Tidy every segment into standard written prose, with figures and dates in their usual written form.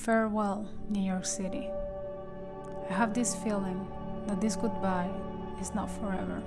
Farewell, New York City. I have this feeling that this goodbye is not forever.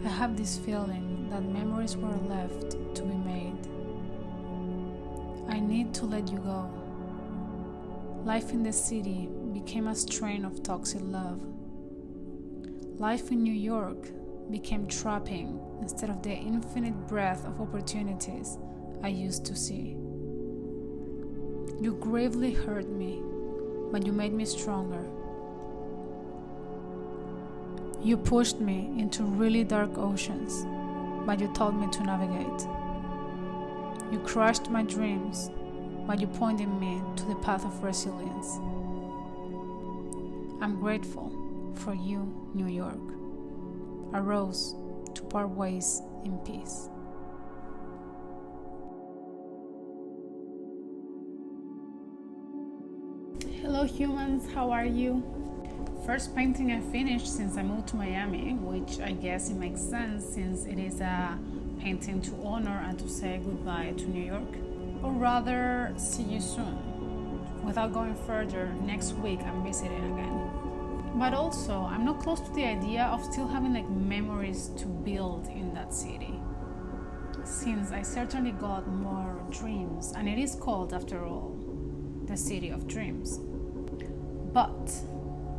I have this feeling that memories were left to be made. I need to let you go. Life in the city became a strain of toxic love. Life in New York became trapping instead of the infinite breadth of opportunities I used to see. You gravely hurt me, but you made me stronger. You pushed me into really dark oceans, but you taught me to navigate. You crushed my dreams, but you pointed me to the path of resilience. I'm grateful for you, New York. A rose to part ways in peace. Hello humans, how are you? First painting I finished since I moved to Miami, which I guess it makes sense since it is a painting to honor and to say goodbye to New York. Or rather, see you soon. Without going further, next week I'm visiting again. But also, I'm not close to the idea of still having memories to build in that city. Since I certainly got more dreams, and it is called, after all, the City of Dreams. But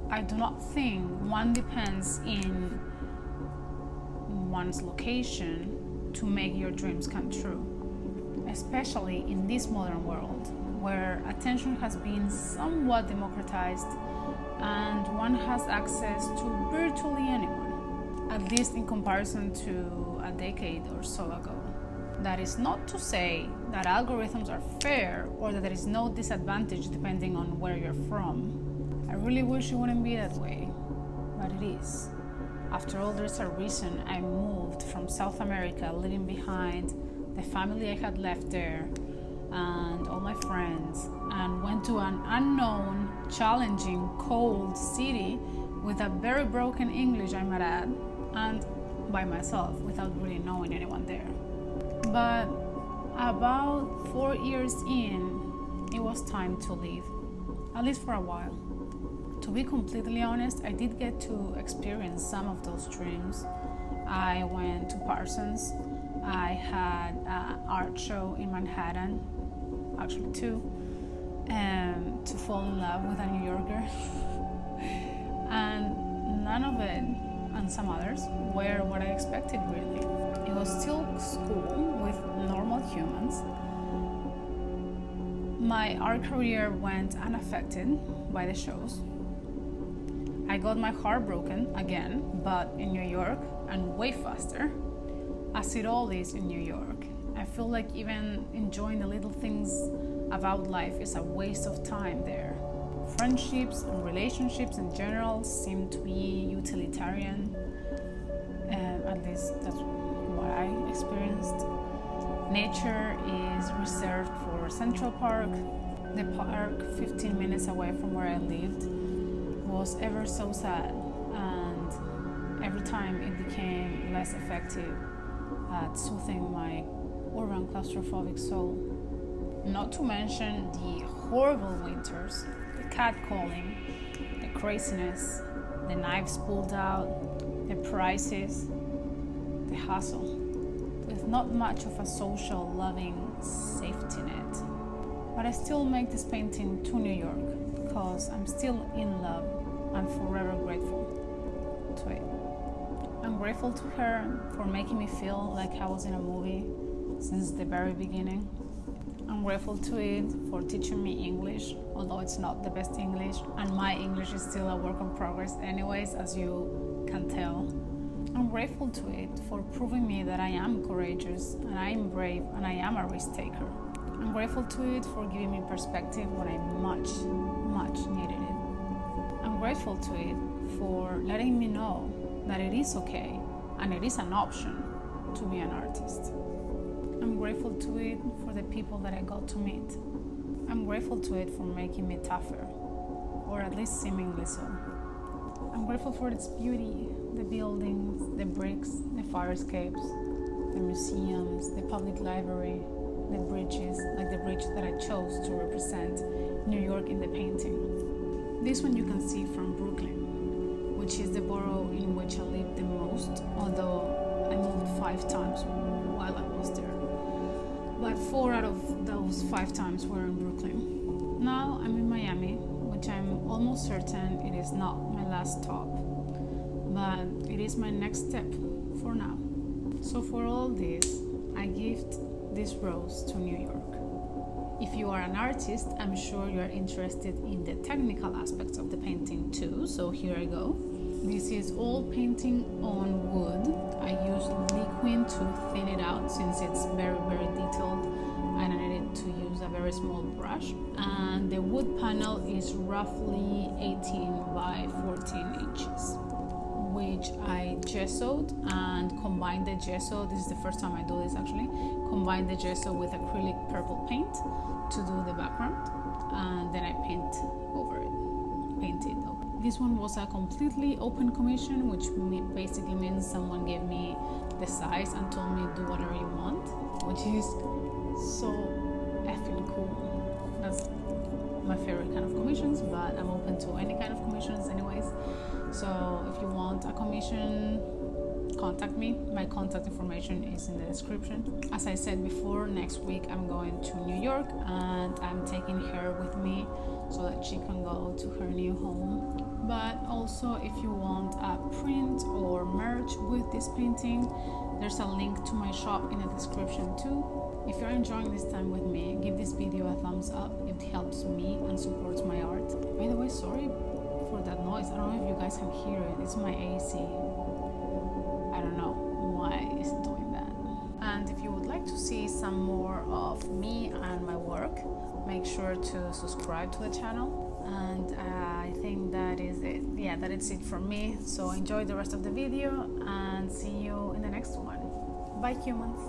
I do not think one depends in one's location to make your dreams come true, especially in this modern world where attention has been somewhat democratized and one has access to virtually anyone, at least in comparison to a decade or so ago. That is not to say that algorithms are fair or that there is no disadvantage depending on where you're from. I really wish it wouldn't be that way, but it is. After all, there's a reason I moved from South America, leaving behind the family I had left there and all my friends, and went to an unknown, challenging, cold city with a very broken English, I might add, and by myself without really knowing anyone there. But about 4 years in, it was time to leave, at least for a while. To be completely honest, I did get to experience some of those dreams. I went to Parsons. I had an art show in Manhattan, actually two, to fall in love with a New Yorker. And none of it, and some others, were what I expected really. It was still school with normal humans. My art career went unaffected by the shows. I got my heart broken again, but in New York and way faster, as it all is in New York. I feel like even enjoying the little things about life is a waste of time there. Friendships and relationships in general seem to be utilitarian, at least that's what I experienced. Nature is reserved for Central Park. The park 15 minutes away from where I lived was ever so sad, and every time it became less effective at soothing my urban claustrophobic soul. Not to mention the horrible winters, the catcalling, the craziness, the knives pulled out, the prices, the hustle, with not much of a social, loving safety net. But I still make this painting to New York because I'm still in love and forever grateful to it. I'm grateful to her for making me feel like I was in a movie since the very beginning. I'm grateful to it for teaching me English, although it's not the best English, and my English is still a work in progress anyways, as you can tell. I'm grateful to it for proving me that I am courageous, and I am brave, and I am a risk taker. I'm grateful to it for giving me perspective when I much needed it. I'm grateful to it for letting me know that it is okay and it is an option to be an artist. I'm grateful to it for the people that I got to meet. I'm grateful to it for making me tougher, or at least seemingly so. I'm grateful for its beauty, the buildings, the bricks, the fire escapes, the museums, the public library, the bridges, like the bridge that I chose to represent New York in the painting. This one you can see from Brooklyn, which is the borough in which I lived the most, although I moved 5 times while I was there. But 4 out of those 5 times were in Brooklyn. Now I'm in Miami, which I'm almost certain it is not my last stop, but it is my next step for now. So for all this, I gift this rose to New York. If you are an artist, I'm sure you are interested in the technical aspects of the painting too, so here I go. This is all painting on wood. I use liquid to thin it out since it's very, very detailed and I needed to use a very small brush. And the wood panel is roughly 18 by 14 inches, which I gessoed and combined the gesso. This is the first time I do this actually. Combine the gesso with acrylic purple paint to do the background, and then I painted over it. This one was a completely open commission, which basically means someone gave me the size and told me do whatever you want, which is so effing cool. That's my favorite kind of commissions, but I'm open to any kind of commissions anyways. So if you want a commission, contact me. My contact information is in the description. As I said before, next week I'm going to New York and I'm taking her with me so that she can go to her new home. But also, if you want a print or merch with this painting, there's a link to my shop in the description too. If you're enjoying this time with me, give this video a thumbs up. It helps me and supports my art. By the way, sorry for that noise. I don't know if you guys can hear it. It's my AC. I don't know why it's doing that. And if you would like to see some more of me and my work, make sure to subscribe to the channel. And I think that is it. Yeah, that is it from me. So enjoy the rest of the video and see you in the next one. Bye, humans.